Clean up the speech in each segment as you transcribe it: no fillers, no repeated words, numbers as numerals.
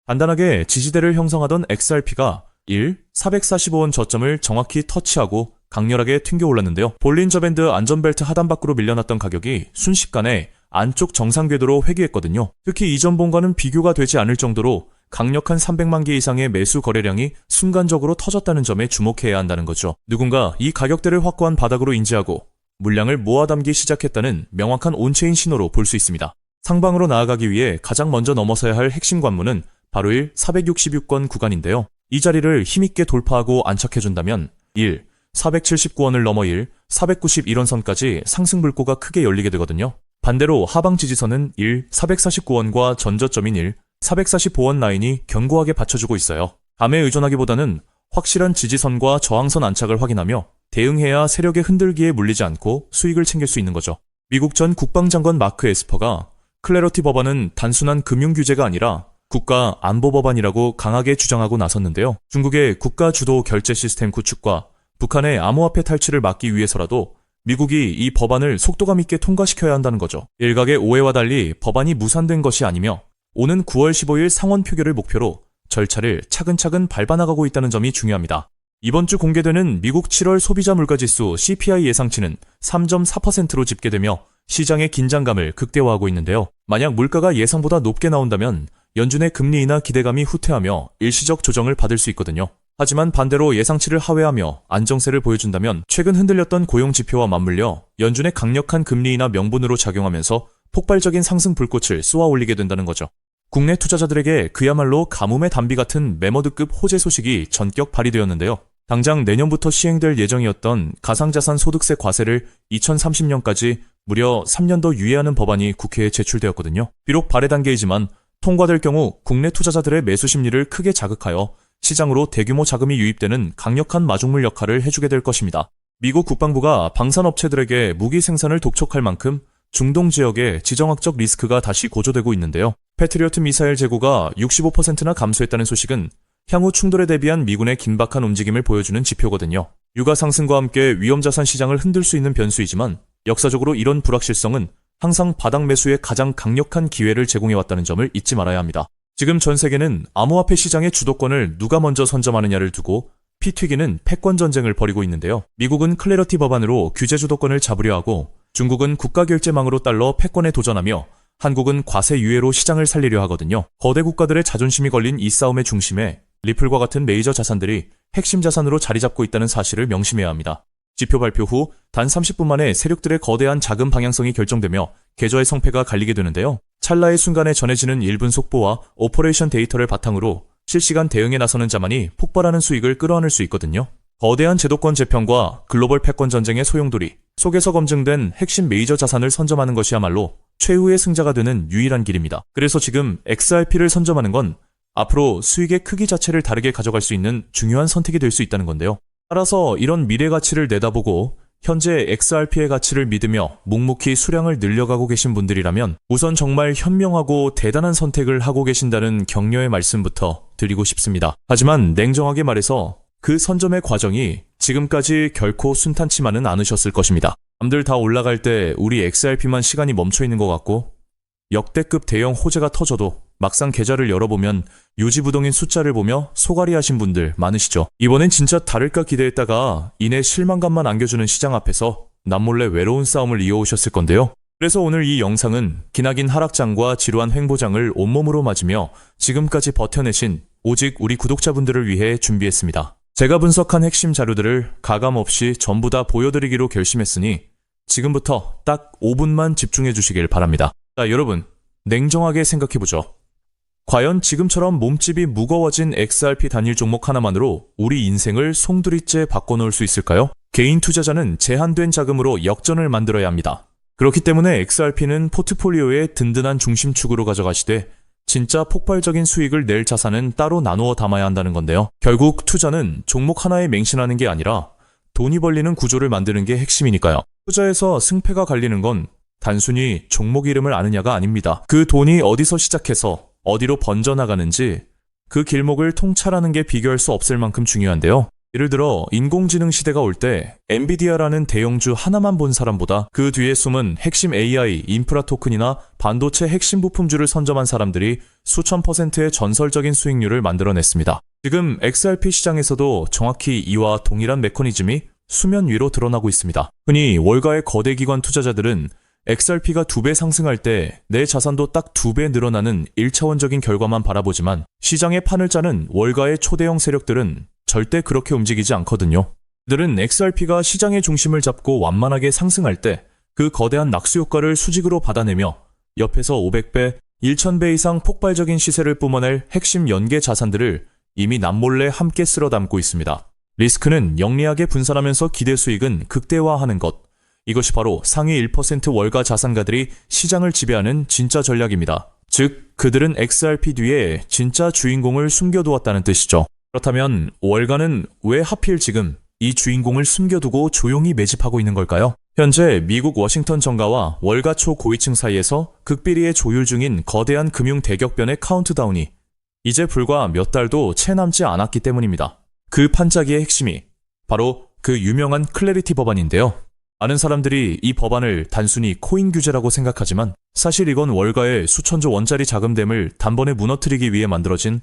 간단하게 지지대를 형성하던 XRP가 445원 저점을 정확히 터치하고 강렬하게 튕겨 올랐는데요. 볼린저 밴드 안전벨트 하단 밖으로 밀려났던 가격이 순식간에 안쪽 정상 궤도로 회귀했거든요. 특히 이전본과는 비교가 되지 않을 정도로 강력한 300만 개 이상의 매수 거래량이 순간적으로 터졌다는 점에 주목해야 한다는 거죠. 누군가 이 가격대를 확고한 바닥으로 인지하고 물량을 모아담기 시작했다는 명확한 온체인 신호로 볼 수 있습니다. 상방으로 나아가기 위해 가장 먼저 넘어서야 할 핵심 관문은 바로 466권 구간인데요. 이 자리를 힘있게 돌파하고 안착해준다면 479원을 넘어 491원 선까지 상승 불고가 크게 열리게 되거든요. 반대로 하방 지지선은 449원과 전저점인 445원 라인이 견고하게 받쳐주고 있어요. 감에 의존하기보다는 확실한 지지선과 저항선 안착을 확인하며 대응해야 세력의 흔들기에 물리지 않고 수익을 챙길 수 있는 거죠. 미국 전 국방장관 마크 에스퍼가 클래러티 법안은 단순한 금융규제가 아니라 국가 안보 법안이라고 강하게 주장하고 나섰는데요. 중국의 국가 주도 결제 시스템 구축과 북한의 암호화폐 탈취를 막기 위해서라도 미국이 이 법안을 속도감 있게 통과시켜야 한다는 거죠. 일각의 오해와 달리 법안이 무산된 것이 아니며 오는 9월 15일 상원 표결을 목표로 절차를 차근차근 밟아나가고 있다는 점이 중요합니다. 이번 주 공개되는 미국 7월 소비자 물가지수 CPI 예상치는 3.4%로 집계되며 시장의 긴장감을 극대화하고 있는데요. 만약 물가가 예상보다 높게 나온다면 연준의 금리 인하 기대감이 후퇴하며 일시적 조정을 받을 수 있거든요. 하지만 반대로 예상치를 하회하며 안정세를 보여준다면 최근 흔들렸던 고용 지표와 맞물려 연준의 강력한 금리 인하 명분으로 작용하면서 폭발적인 상승 불꽃을 쏘아 올리게 된다는 거죠. 국내 투자자들에게 그야말로 가뭄의 단비 같은 매머드급 호재 소식이 전격 발휘되었는데요. 당장 내년부터 시행될 예정이었던 가상자산 소득세 과세를 2030년까지 무려 3년 더 유예하는 법안이 국회에 제출되었거든요. 비록 발의 단계이지만 통과될 경우 국내 투자자들의 매수 심리를 크게 자극하여 시장으로 대규모 자금이 유입되는 강력한 마중물 역할을 해주게 될 것입니다. 미국 국방부가 방산업체들에게 무기 생산을 독촉할 만큼 중동 지역의 지정학적 리스크가 다시 고조되고 있는데요. 패트리어트 미사일 재고가 65%나 감소했다는 소식은 향후 충돌에 대비한 미군의 긴박한 움직임을 보여주는 지표거든요. 유가 상승과 함께 위험자산 시장을 흔들 수 있는 변수이지만 역사적으로 이런 불확실성은 항상 바닥 매수에 가장 강력한 기회를 제공해왔다는 점을 잊지 말아야 합니다. 지금 전 세계는 암호화폐 시장의 주도권을 누가 먼저 선점하느냐를 두고 피 튀기는 패권 전쟁을 벌이고 있는데요. 미국은 클래러티 법안으로 규제 주도권을 잡으려 하고 중국은 국가결제망으로 달러 패권에 도전하며 한국은 과세 유예로 시장을 살리려 하거든요. 거대 국가들의 자존심이 걸린 이 싸움의 중심에 리플과 같은 메이저 자산들이 핵심 자산으로 자리 잡고 있다는 사실을 명심해야 합니다. 지표 발표 후 단 30분 만에 세력들의 거대한 자금 방향성이 결정되며 계좌의 성패가 갈리게 되는데요. 찰나의 순간에 전해지는 1분 속보와 오퍼레이션 데이터를 바탕으로 실시간 대응에 나서는 자만이 폭발하는 수익을 끌어안을 수 있거든요. 거대한 제도권 재편과 글로벌 패권 전쟁의 소용돌이 속에서 검증된 핵심 메이저 자산을 선점하는 것이야말로 최후의 승자가 되는 유일한 길입니다. 그래서 지금 XRP를 선점하는 건 앞으로 수익의 크기 자체를 다르게 가져갈 수 있는 중요한 선택이 될 수 있다는 건데요. 따라서 이런 미래 가치를 내다보고 현재 XRP의 가치를 믿으며 묵묵히 수량을 늘려가고 계신 분들이라면 우선 정말 현명하고 대단한 선택을 하고 계신다는 격려의 말씀부터 드리고 싶습니다. 하지만 냉정하게 말해서 그 선점의 과정이 지금까지 결코 순탄치만은 않으셨을 것입니다. 남들 다 올라갈 때 우리 XRP만 시간이 멈춰 있는 것 같고 역대급 대형 호재가 터져도 막상 계좌를 열어보면 요지부동인 숫자를 보며 소갈이 하신 분들 많으시죠. 이번엔 진짜 다를까 기대했다가 이내 실망감만 안겨주는 시장 앞에서 남몰래 외로운 싸움을 이어오셨을 건데요. 그래서 오늘 이 영상은 기나긴 하락장과 지루한 횡보장을 온몸으로 맞으며 지금까지 버텨내신 오직 우리 구독자분들을 위해 준비했습니다. 제가 분석한 핵심 자료들을 가감없이 전부 다 보여드리기로 결심했으니 지금부터 딱 5분만 집중해 주시길 바랍니다. 자, 여러분, 냉정하게 생각해보죠. 과연 지금처럼 몸집이 무거워진 XRP 단일 종목 하나만으로 우리 인생을 송두리째 바꿔놓을 수 있을까요? 개인 투자자는 제한된 자금으로 역전을 만들어야 합니다. 그렇기 때문에 XRP는 포트폴리오의 든든한 중심축으로 가져가시되 진짜 폭발적인 수익을 낼 자산은 따로 나누어 담아야 한다는 건데요. 결국 투자는 종목 하나에 맹신하는 게 아니라 돈이 벌리는 구조를 만드는 게 핵심이니까요. 투자에서 승패가 갈리는 건 단순히 종목 이름을 아느냐가 아닙니다. 그 돈이 어디서 시작해서 어디로 번져나가는지 그 길목을 통찰하는 게 비교할 수 없을 만큼 중요한데요. 예를 들어 인공지능 시대가 올 때 엔비디아라는 대형주 하나만 본 사람보다 그 뒤에 숨은 핵심 AI, 인프라 토큰이나 반도체 핵심 부품주를 선점한 사람들이 수천 %의 전설적인 수익률을 만들어냈습니다. 지금 XRP 시장에서도 정확히 이와 동일한 메커니즘이 수면 위로 드러나고 있습니다. 흔히 월가의 거대 기관 투자자들은 XRP가 2배 상승할 때 내 자산도 딱 2배 늘어나는 1차원적인 결과만 바라보지만 시장의 판을 짜는 월가의 초대형 세력들은 절대 그렇게 움직이지 않거든요. 그들은 XRP가 시장의 중심을 잡고 완만하게 상승할 때 그 거대한 낙수 효과를 수직으로 받아내며 옆에서 500배, 1000배 이상 폭발적인 시세를 뿜어낼 핵심 연계 자산들을 이미 남몰래 함께 쓸어 담고 있습니다. 리스크는 영리하게 분산하면서 기대 수익은 극대화하는 것. 이것이 바로 상위 1% 월가 자산가들이 시장을 지배하는 진짜 전략입니다. 즉, 그들은 XRP 뒤에 진짜 주인공을 숨겨두었다는 뜻이죠. 그렇다면 월가는 왜 하필 지금 이 주인공을 숨겨두고 조용히 매집하고 있는 걸까요? 현재 미국 워싱턴 정가와 월가 초 고위층 사이에서 극비리에 조율 중인 거대한 금융 대격변의 카운트다운이 이제 불과 몇 달도 채 남지 않았기 때문입니다. 그 판짜기의 핵심이 바로 그 유명한 클래리티 법안인데요. 많은 사람들이 이 법안을 단순히 코인 규제라고 생각하지만 사실 이건 월가의 수천조 원짜리 자금댐을 단번에 무너뜨리기 위해 만들어진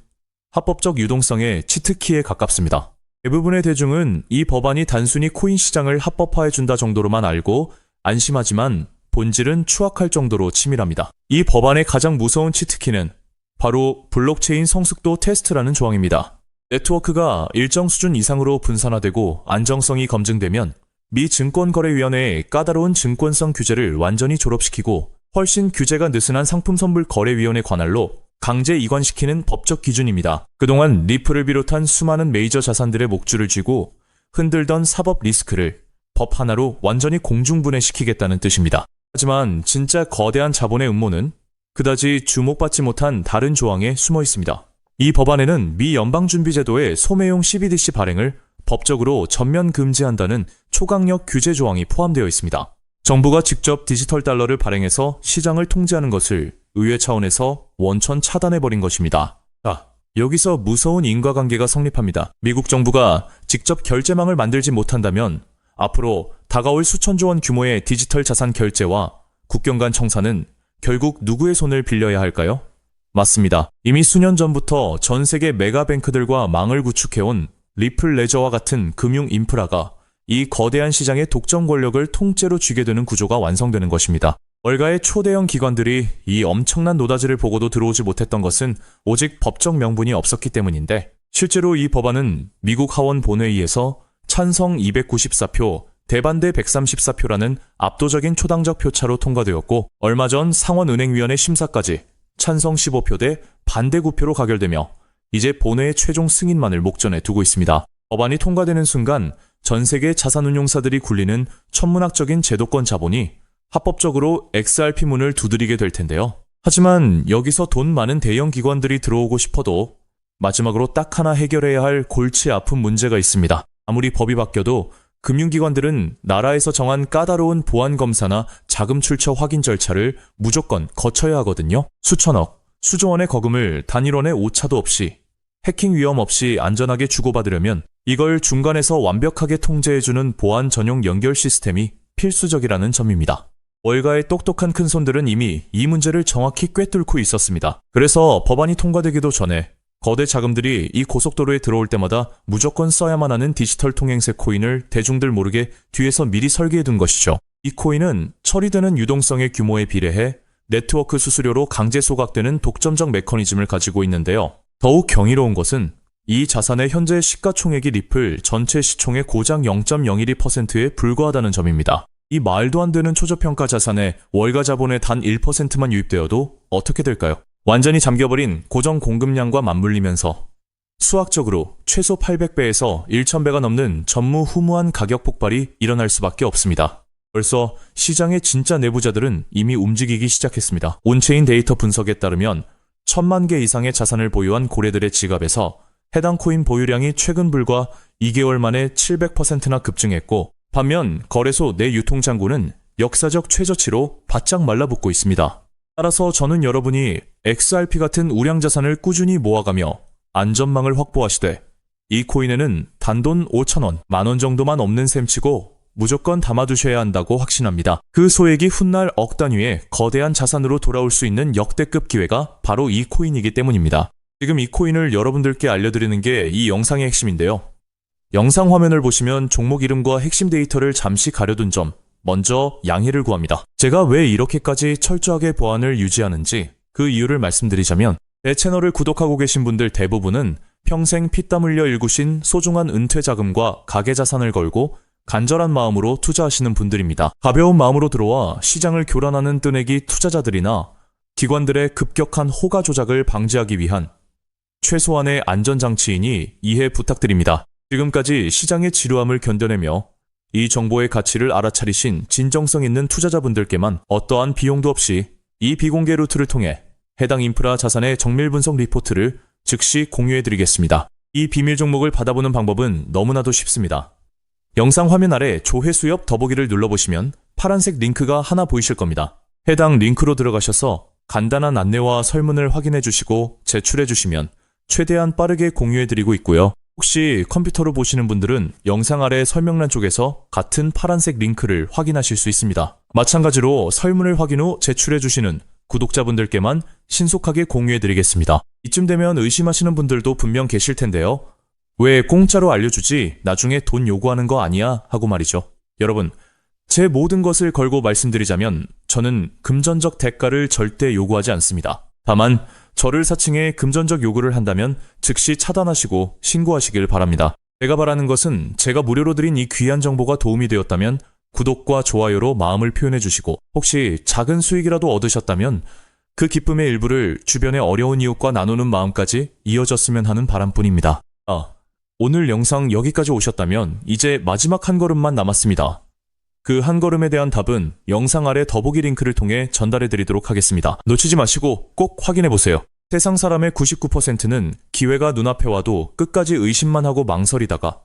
합법적 유동성의 치트키에 가깝습니다. 대부분의 대중은 이 법안이 단순히 코인 시장을 합법화해준다 정도로만 알고 안심하지만 본질은 추악할 정도로 치밀합니다. 이 법안의 가장 무서운 치트키는 바로 블록체인 성숙도 테스트라는 조항입니다. 네트워크가 일정 수준 이상으로 분산화되고 안정성이 검증되면 미 증권거래위원회의 까다로운 증권성 규제를 완전히 졸업시키고 훨씬 규제가 느슨한 상품선불거래위원회 관할로 강제 이관시키는 법적 기준입니다. 그동안 리플을 비롯한 수많은 메이저 자산들의 목줄을 쥐고 흔들던 사법 리스크를 법 하나로 완전히 공중분해시키겠다는 뜻입니다. 하지만 진짜 거대한 자본의 음모는 그다지 주목받지 못한 다른 조항에 숨어 있습니다. 이 법안에는 미 연방준비제도의 소매용 CBDC 발행을 법적으로 전면 금지한다는 초강력 규제 조항이 포함되어 있습니다. 정부가 직접 디지털 달러를 발행해서 시장을 통제하는 것을 의회 차원에서 원천 차단해버린 것입니다. 여기서 무서운 인과관계가 성립합니다. 미국 정부가 직접 결제망을 만들지 못한다면 앞으로 다가올 수천조 원 규모의 디지털 자산 결제와 국경 간 청산은 결국 누구의 손을 빌려야 할까요? 맞습니다. 이미 수년 전부터 전 세계 메가뱅크들과 망을 구축해온 리플 레저와 같은 금융 인프라가 이 거대한 시장의 독점 권력을 통째로 쥐게 되는 구조가 완성되는 것입니다. 월가의 초대형 기관들이 이 엄청난 노다지를 보고도 들어오지 못했던 것은 오직 법적 명분이 없었기 때문인데 실제로 이 법안은 미국 하원 본회의에서 찬성 294표, 대반대 134표라는 압도적인 초당적 표차로 통과되었고 얼마 전 상원은행위원회 심사까지 찬성 15표 대 반대 9표로 가결되며 이제 본회의 최종 승인만을 목전에 두고 있습니다. 법안이 통과되는 순간 전 세계 자산운용사들이 굴리는 천문학적인 제도권 자본이 합법적으로 XRP 문을 두드리게 될 텐데요. 하지만 여기서 돈 많은 대형 기관들이 들어오고 싶어도 마지막으로 딱 하나 해결해야 할 골치 아픈 문제가 있습니다. 아무리 법이 바뀌어도 금융기관들은 나라에서 정한 까다로운 보안검사나 자금 출처 확인 절차를 무조건 거쳐야 하거든요. 수천억, 수조 원의 거금을 단일원의 오차도 없이 해킹 위험 없이 안전하게 주고받으려면 이걸 중간에서 완벽하게 통제해주는 보안 전용 연결 시스템이 필수적이라는 점입니다. 월가의 똑똑한 큰손들은 이미 이 문제를 정확히 꿰뚫고 있었습니다. 그래서 법안이 통과되기도 전에 거대 자금들이 이 고속도로에 들어올 때마다 무조건 써야만 하는 디지털 통행세 코인을 대중들 모르게 뒤에서 미리 설계해둔 것이죠. 이 코인은 처리되는 유동성의 규모에 비례해 네트워크 수수료로 강제 소각되는 독점적 메커니즘을 가지고 있는데요. 더욱 경이로운 것은 이 자산의 현재 시가총액이 리플 전체 시총의 고작 0.012%에 불과하다는 점입니다. 이 말도 안 되는 초저평가 자산에 월가 자본의 단 1%만 유입되어도 어떻게 될까요? 완전히 잠겨버린 고정 공급량과 맞물리면서 수학적으로 최소 800배에서 1000배가 넘는 전무후무한 가격 폭발이 일어날 수밖에 없습니다. 벌써 시장의 진짜 내부자들은 이미 움직이기 시작했습니다. 온체인 데이터 분석에 따르면 1000만 개 이상의 자산을 보유한 고래들의 지갑에서 해당 코인 보유량이 최근 불과 2개월 만에 700%나 급증했고 반면 거래소 내 유통장고는 역사적 최저치로 바짝 말라붙고 있습니다. 따라서 저는 여러분이 XRP 같은 우량 자산을 꾸준히 모아가며 안전망을 확보하시되 이 코인에는 단돈 5,000원, 10,000원 정도만 없는 셈치고 무조건 담아두셔야 한다고 확신합니다. 그 소액이 훗날 억 단위의 거대한 자산으로 돌아올 수 있는 역대급 기회가 바로 이 코인이기 때문입니다. 지금 이 코인을 여러분들께 알려드리는 게 이 영상의 핵심인데요. 영상 화면을 보시면 종목 이름과 핵심 데이터를 잠시 가려둔 점, 먼저 양해를 구합니다. 제가 왜 이렇게까지 철저하게 보안을 유지하는지 그 이유를 말씀드리자면, 제 채널을 구독하고 계신 분들 대부분은 평생 피땀 흘려 일구신 소중한 은퇴 자금과 가계 자산을 걸고 간절한 마음으로 투자하시는 분들입니다. 가벼운 마음으로 들어와 시장을 교란하는 뜨내기 투자자들이나 기관들의 급격한 호가 조작을 방지하기 위한 최소한의 안전장치이니 이해 부탁드립니다. 지금까지 시장의 지루함을 견뎌내며 이 정보의 가치를 알아차리신 진정성 있는 투자자분들께만 어떠한 비용도 없이 이 비공개 루트를 통해 해당 인프라 자산의 정밀 분석 리포트를 즉시 공유해드리겠습니다. 이 비밀 종목을 받아보는 방법은 너무나도 쉽습니다. 영상 화면 아래 조회수 옆 더보기를 눌러보시면 파란색 링크가 하나 보이실 겁니다. 해당 링크로 들어가셔서 간단한 안내와 설문을 확인해 주시고 제출해 주시면 최대한 빠르게 공유해드리고 있고요. 혹시 컴퓨터로 보시는 분들은 영상 아래 설명란 쪽에서 같은 파란색 링크를 확인하실 수 있습니다. 마찬가지로 설문을 확인 후 제출해 주시는 구독자분들께만 신속하게 공유해드리겠습니다. 이쯤 되면 의심하시는 분들도 분명 계실 텐데요. 왜 공짜로 알려주지 나중에 돈 요구하는 거 아니야? 하고 말이죠. 여러분, 제 모든 것을 걸고 말씀드리자면 저는 금전적 대가를 절대 요구하지 않습니다. 다만 저를 사칭해 금전적 요구를 한다면 즉시 차단하시고 신고하시길 바랍니다. 제가 바라는 것은 제가 무료로 드린 이 귀한 정보가 도움이 되었다면 구독과 좋아요로 마음을 표현해 주시고, 혹시 작은 수익이라도 얻으셨다면 그 기쁨의 일부를 주변의 어려운 이웃과 나누는 마음까지 이어졌으면 하는 바람뿐입니다. 오늘 영상 여기까지 오셨다면 이제 마지막 한 걸음만 남았습니다. 그 한 걸음에 대한 답은 영상 아래 더보기 링크를 통해 전달해 드리도록 하겠습니다. 놓치지 마시고 꼭 확인해 보세요. 세상 사람의 99%는 기회가 눈앞에 와도 끝까지 의심만 하고 망설이다가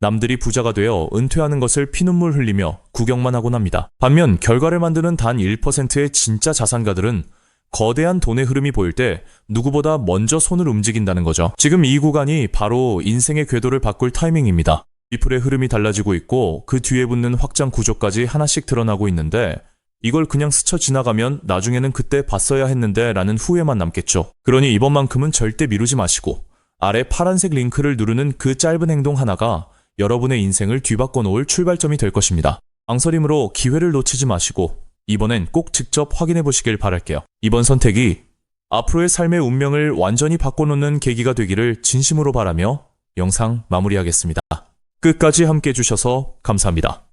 남들이 부자가 되어 은퇴하는 것을 피눈물 흘리며 구경만 하곤 합니다. 반면 결과를 만드는 단 1%의 진짜 자산가들은 거대한 돈의 흐름이 보일 때 누구보다 먼저 손을 움직인다는 거죠. 지금 이 구간이 바로 인생의 궤도를 바꿀 타이밍입니다. 리플의 흐름이 달라지고 있고 그 뒤에 붙는 확장 구조까지 하나씩 드러나고 있는데, 이걸 그냥 스쳐 지나가면 나중에는 그때 봤어야 했는데 라는 후회만 남겠죠. 그러니 이번만큼은 절대 미루지 마시고 아래 파란색 링크를 누르는 그 짧은 행동 하나가 여러분의 인생을 뒤바꿔 놓을 출발점이 될 것입니다. 망설임으로 기회를 놓치지 마시고 이번엔 꼭 직접 확인해 보시길 바랄게요. 이번 선택이 앞으로의 삶의 운명을 완전히 바꿔놓는 계기가 되기를 진심으로 바라며 영상 마무리하겠습니다. 끝까지 함께 해주셔서 감사합니다.